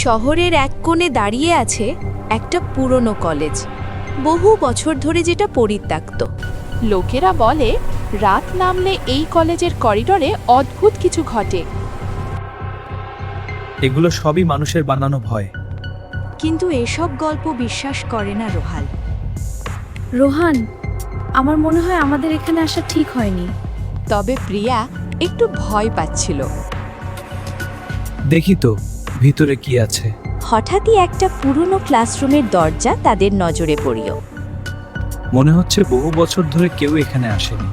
শহরের এক কোণে দাঁড়িয়ে আছে একটা পুরনো কলেজ, বহু বছর ধরে যেটা পরিত্যক্ত। লোকেরা বলে রাত নামলে এই কলেজের করিডোরে অদ্ভুত কিছু ঘটে। এগুলো সবই মানুষের বানানো ভয়। কিন্তু এসব গল্প বিশ্বাস করে না রোহাল। রোহান, আমার মনে হয় আমাদের এখানে আসা ঠিক হয়নি। তবে প্রিয়া একটু ভয় পাচ্ছিল। দেখি তো ভিতরে কি আছে। হঠাৎই একটা পুরনো ক্লাসরুমের দরজা তাদের নজরে পড়ল। মনে হচ্ছে বহু বছর ধরে কেউ এখানে আসেনি।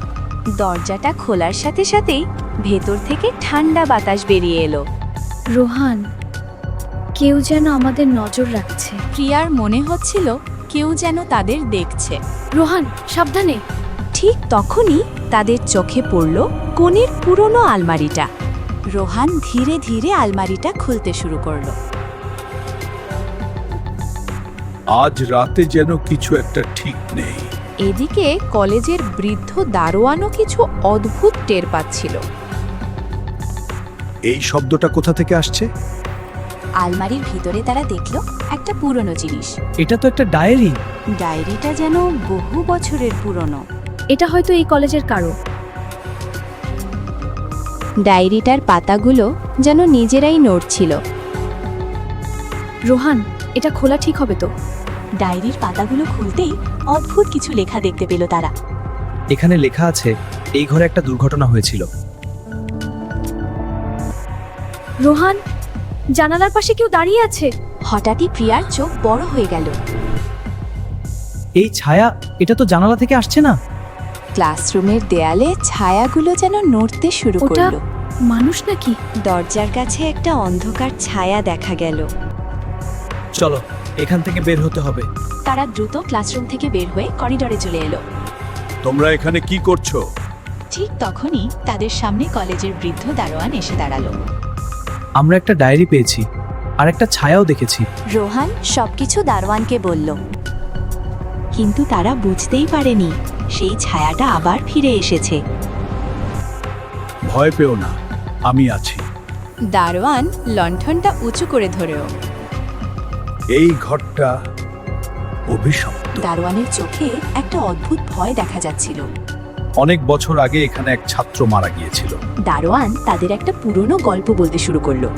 দরজাটা খোলার সাথে সাথেই ভেতর থেকে ঠান্ডা বাতাস বেরিয়ে এলো। রোহান, কেউ যেন আমাদের নজর রাখছে। প্রিয়ার মনে হচ্ছিল কেউ যেন তাদের দেখছে। রোহান, সাবধানে। ঠিক তখনই তাদের চোখে পড়ল কোণের পুরনো আলমারিটা। রোহান ধীরে ধীরে আলমারিটা খুলতে শুরু করলো। আজ রাতে যেন কিছু একটা ঠিক নেই। এদিকে কলেজের বৃদ্ধ দারোয়ানও কিছু অদ্ভুত টের পাচ্ছিল। এই শব্দটা কোথা থেকে আসছে? আলমারির ভিতরে তারা দেখল একটা পুরনো জিনিস। এটা তো একটা ডায়েরি। ডায়েরিটা যেন বহু বছরের পুরনো। এটা হয়তো এই কলেজের কারো। ডায়েরিটার পাতাগুলো যেন নিজেরাই নড়ছিল। রোহান, এটা খোলা ঠিক হবে তো? ডায়েরির পাতাগুলো খুলতেই অদ্ভুত কিছু লেখা দেখতে পেল তারা। এখানে লেখা আছে এই ঘরে একটা দুর্ঘটনা হয়েছিল। রোহান, জানালার পাশে কেউ দাঁড়িয়ে আছে। হঠাৎই প্রিয়ার চোখ বড় হয়ে গেল। এই ছায়া, এটা তো জানালা থেকে আসছে না। ক্লাসরুমের দেয়ালে ছায়াগুলো যেন নড়তে শুরু ওটা করলো। মানুষ নাকি? দরজার কাছে একটা অন্ধকার ছায়া দেখা গেল। চলো এখান থেকে বের হতে হবে। তারা দ্রুত ক্লাসরুম থেকে বের হয়ে করিডোরে চলে এলো। তোমরা এখানে কি করছো? ঠিক তখনই তাদের সামনে কলেজের বৃদ্ধ দারোয়ান এসে দাঁড়ালো। আমরা একটা ডায়েরি পেয়েছি আর একটা ছায়াও দেখেছি। রোহান সবকিছু দারোয়ানকে বলল, কিন্তু তারা বুঝতেই পারেনি সেই ছায়াটা আবার ফিরে এসেছে। ভয় পেও না, আমি আছি। দারোয়ান লণ্ঠনটা উঁচু করে ধরেও। এই ঘরটা অভিশপ্ত। দারোয়ানের চোখে একটা অদ্ভুত ভয় দেখা যাচ্ছিল। অনেক বছর আগে এখানে এক ছাত্র মারা গিয়েছিল। দারোয়ান তাদের একটা পুরনো গল্প বলতে শুরু করলো।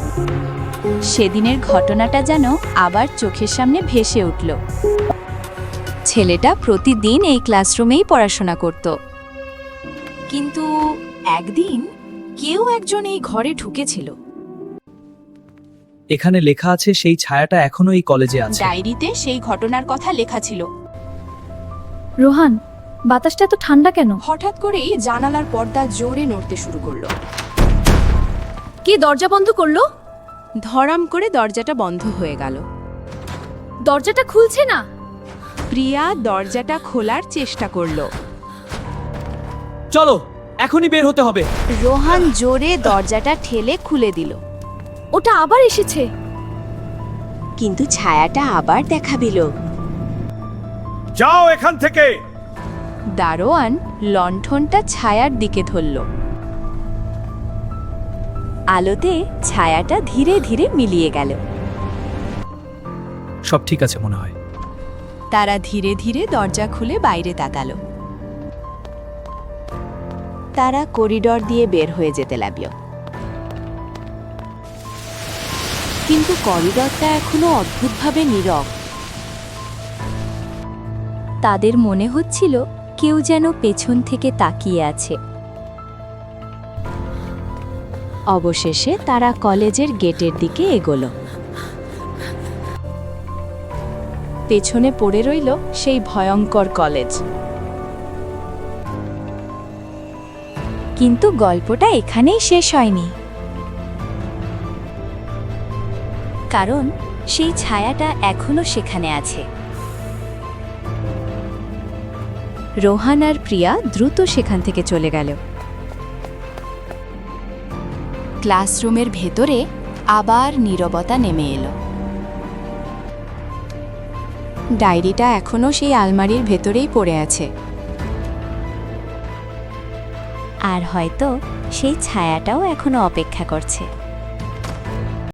সেদিনের ঘটনাটা যেন আবার চোখের সামনে ভেসে উঠল। ছেলেটা প্রতিদিন এই ক্লাসরুমেই পড়াশোনা করত। কিন্তু একদিন কেউ একজন এই ঘরে ঢুকেছিল। এখানে লেখা আছে সেই ছায়াটা এখনো এই কলেজে আছে। ডায়েরিতে সেই ঘটনার কথা লেখা ছিল। রোহান, বাতাসটা এত ঠান্ডা কেন? হঠাৎ করেই জানালার পর্দা জোরে নড়তে শুরু করলো। কে দরজা বন্ধ করলো? ধরাম করে দরজাটা বন্ধ হয়ে গেল। দরজাটা খুলছে না। প্রিয়া দরজাটা খোলার চেষ্টা করলো। চলো এখনই বের হতে হবে। রোহান জোরে দরজাটা ঠেলে খুলে দিল। ওটা আবার এসেছে। কিন্তু ছায়াটা আবার দেখা দিল। যাও এখান থেকে। দারোয়ান লণ্ঠনটা ছায়ার দিকে ধরল। আলোতে ছায়াটা ধীরে ধীরে মিলিয়ে গেল। সব ঠিক আছে মনে হয়। তারা ধীরে ধীরে দরজা খুলে বাইরে তাকালো। তারা করিডোর দিয়ে বের হয়ে যেতে লাগলো। কিন্তু করিডোরটা এখনো অদ্ভুতভাবে নীরব। তাদের মনে হচ্ছিল কেউ যেন পেছন থেকে তাকিয়ে আছে। অবশেষে তারা কলেজের গেটের দিকে এগোলো। পেছনে পড়ে রইল সেই ভয়ঙ্কর কলেজ। কিন্তু গল্পটা এখানেই শেষ হয়নি, কারণ সেই ছায়াটা এখনো সেখানে আছে। রোহান আর প্রিয়া দ্রুত সেখান থেকে চলে গেল। ক্লাসরুমের ভেতরে আবার নীরবতা নেমে এলো। ডায়েরিটা এখনো সেই আলমারির ভেতরেই পড়ে আছে। আর হয়তো সেই ছায়াটাও এখনো অপেক্ষা করছে।